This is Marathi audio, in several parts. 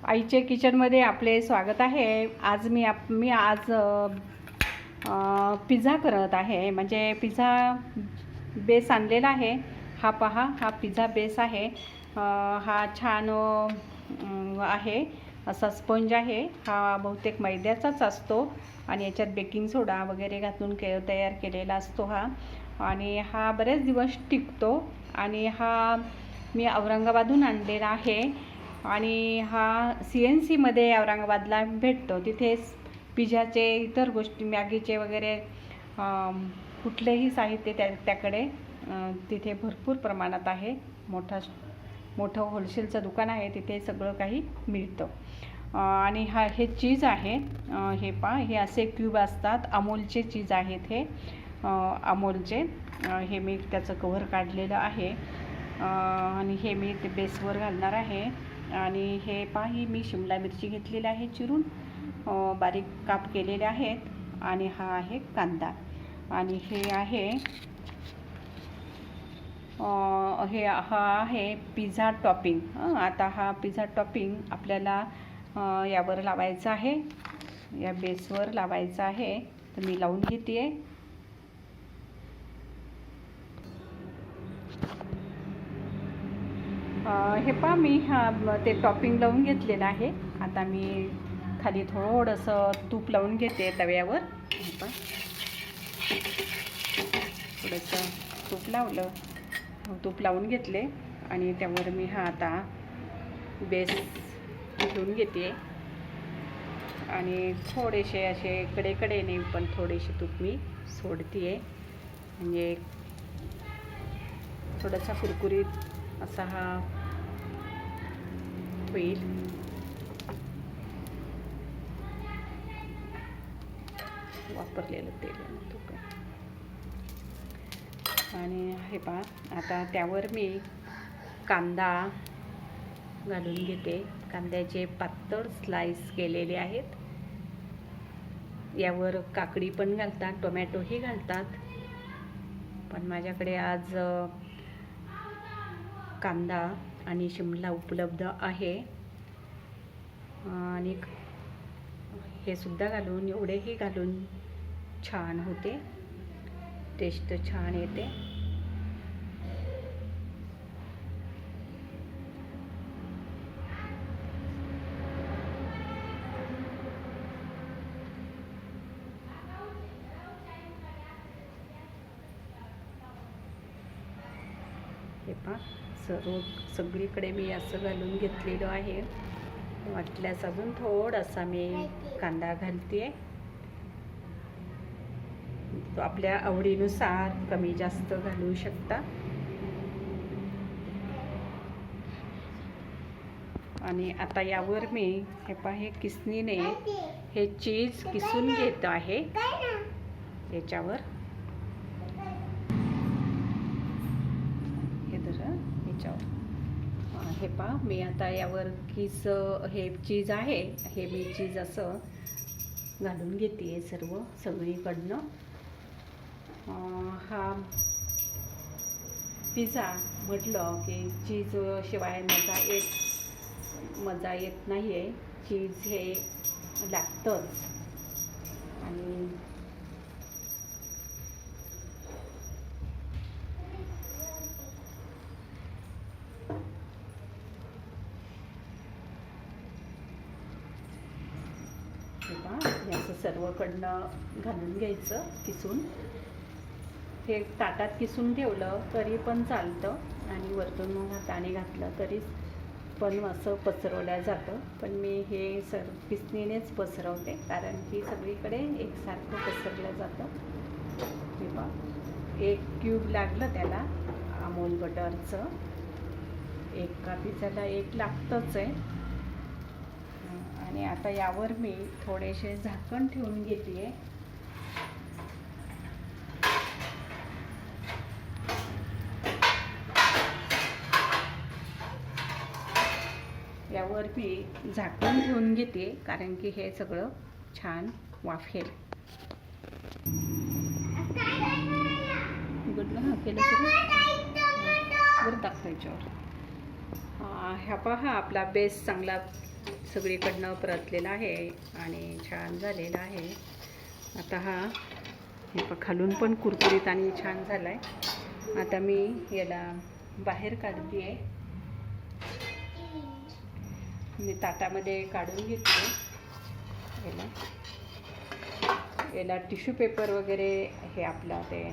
आईचे किचनमध्ये आपले स्वागत आहे। आज मी आज पिझ्झा करत आहे। म्हणजे पिझ्झा बेस आणलेला आहे। हा पहा, हा पिझ्झा बेस आहे। हा छान आहे, असा स्पंज आहे। हा बहुतेक मैद्याचाच असतो आणि याच्यात बेकिंग सोडा वगैरे घालून तयार केलेला असतो हा। आणि हा बरेच दिवस टिकतो आणि हा मी औरंगाबादहून आणलेला आहे। आणि हा CNC मध्ये औरंगाबादला भेटतो। तिथे पिझ्झाचे इतर गोष्टी, मॅगीचे वगैरे कुठलेही साहित्य त्याकडे तिथे भरपूर प्रमाणात आहे। मोठं होलसेलचं दुकान आहे, तिथे सगळं काही मिळतं। आणि हे चीज आहे, हे पहा, हे असे क्यूब असतात। अमूलचे चीज आहेत हे, अमूलचे। हे मी त्याचं कव्हर काढलेलं आहे आणि हे मी ते बेसवर घालणार आहे। आणि हे पाही, मी शिमला मिरची घेतलेली आहे चिरून, बारीक काप केलेले आहेत। आणि हा आहे कांदा आणि हे आहे हा आहे पिझ्झा टॉपिंग। आता हा पिझ्झा टॉपिंग आपल्याला यावर लावायचा आहे, या बेसवर लावायचा आहे। तर मी लावून घेते। हे पहा, मी ते टॉपिंग लावून घेतलेलं आहे। आता मी खाली थोडंसं तूप लावून घेते तव्यावर। थोडंसं तूप लावलं, तूप लावून घेतले आणि त्यावर मी आता बेस घेऊन घेते आणि थोडेसे असे कडेकडेने पण थोडेसे तूप मी सोडते, म्हणजे थोडासा कुरकुरीत असा हा होईल। वापरलेलं तेल तूप। आणि हे पहा, आता त्यावर मी कांदा घालून घेते। कांद्याचे पातळ स्लाइस केलेले आहेत। यावर काकडी पण घालतात, टोमॅटोही घालतात, पण माझ्याकडे आज कांदा आणि शिमला उपलब्ध आहे। आणि हे सुद्धा घालून, एवढेही घालून छान होते, टेस्ट छान येते। हे पहा, सगळीकडे मी असं घालून घेतलेलं आहे। वाटल्यास अजून थोडासा मी कांदा घालते, तो आपल्या आवडीनुसार कमी जास्त घालू शकता। आणि आता यावर मी हे पहा, हे किसणीने हे चीज किसून घेत आहे याच्यावर। हे पहा, मी आता यावर हे चीज आहे, हे मी चीज असं घालून घेते सगळीकडनं। हा पिझ्झा म्हटलं की चीज शिवाय मजा येत नाही आहे। चीज हे लागतंच। आणि हे असं सर्वकडनं घालून घ्यायचं किसून। हे ताटात किसून ठेवलं तरी पण चालतं आणि वरतून हाताने घातलं तरी पण असं पसरवलं जातं। पण मी हे किसणीनेच पसरवते, कारण की सगळीकडे एकसारखं पसरलं जातं। हे पहा, एक क्यूब लागलं त्याला अमूल बटरचं। एका पिझ्झाला एक लागतंच आहे। आणि आता यावर मी थोडेसे झाकण ठेवून घेते। यावर मी झाकण ठेवून घेते, कारण की हे सगळं छान वाफेल। केलं बरं दाखवायच्यावर। हा पहा, आपला बेस चांगला सगळीकडनं परतलेला आहे आणि छान झालेला आहे. आता हा हे खालून पण कुरकुरीत आणि छान झाला आहे. आता मी याला बाहेर काढते आहे. मी ताटामध्ये काढून घेतले. याला टिश्यू पेपर वगैरे हे आपला ते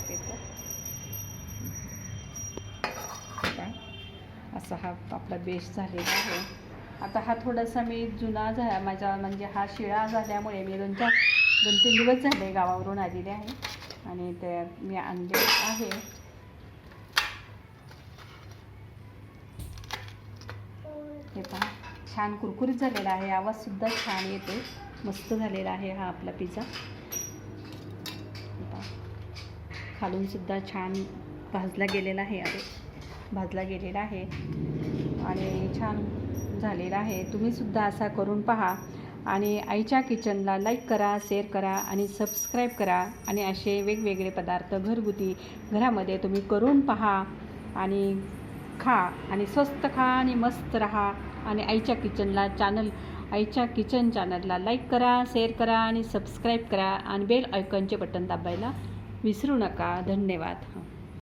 पेपर असा हा आपला बेस झालेला आहे. आता हा थोडासा मी जुना झाला माझा, म्हणजे हा शिळा झाल्यामुळे मी 2-3 दिवस झाले गावावरून आलेले आहे आणि ते मी आणले आहे. हे पहा छान कुरकुरीत झालेला आहे. आवाजसुद्धा छान येतो. मस्त झालेला आहे हा आपला पिझ्झा. खालूनसुद्धा छान भाजला गेलेला आहे आणि छान झालेला आहे. तुम्हीसुद्धा असा करून पहा आणि आईच्या किचनला लाईक करा, शेअर करा आणि सबस्क्राईब करा. आणि असे वेगवेगळे पदार्थ घरगुती घरामध्ये तुम्ही करून पहा आणि खा आणि स्वस्त खा आणि मस्त राहा. आणि आईच्या किचन चॅनलला लाईक करा, शेअर करा आणि सबस्क्राईब करा आणि बेल आयकॉनचे बटन दाबायला विसरू नका. धन्यवाद.